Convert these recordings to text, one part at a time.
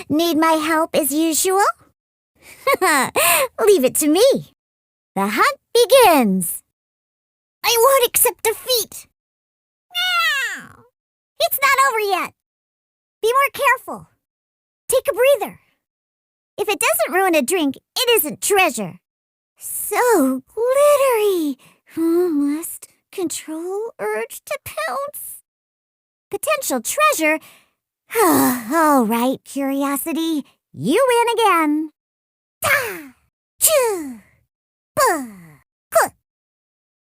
Need my help as usual? Leave it to me. The hunt begins. I won't accept defeat. Meow. It's not over yet. Be more careful. Take a breather. If it doesn't ruin a drink, it isn't treasure. So glittery. Must control urge to pounce. Potential treasure. All right, curiosity. You win again. Ta! Choo! Buh! Huh!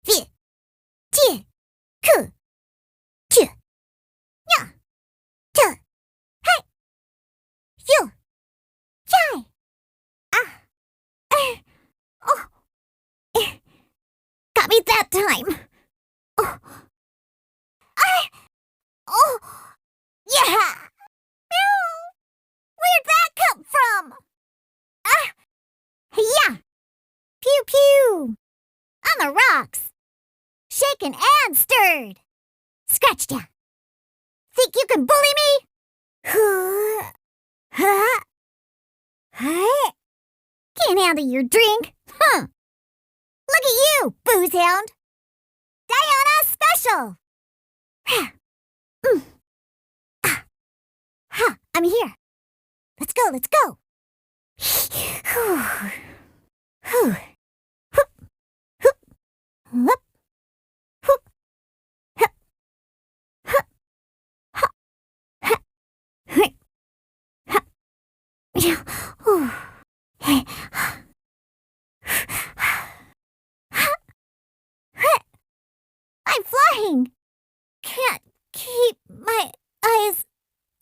Fi! Ti! Ku! Chu! Nya! Tu! Hey! You! Chai! Ah! Oh! Got me that time! Oh! Oh! Yeah! Where'd that come from? Ah! Yeah! Pew pew! On the rocks! Shaken and stirred! Scratched ya! Think you can bully me? Huh? Huh? Can't handle your drink? Huh! Look at you, booze hound! Diona special! I'm here. Let's go, let's go. I'm flying. Can't keep my eyes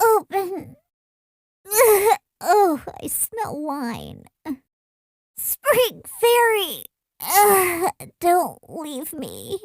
open. Oh, I smell wine. Spring fairy, don't leave me.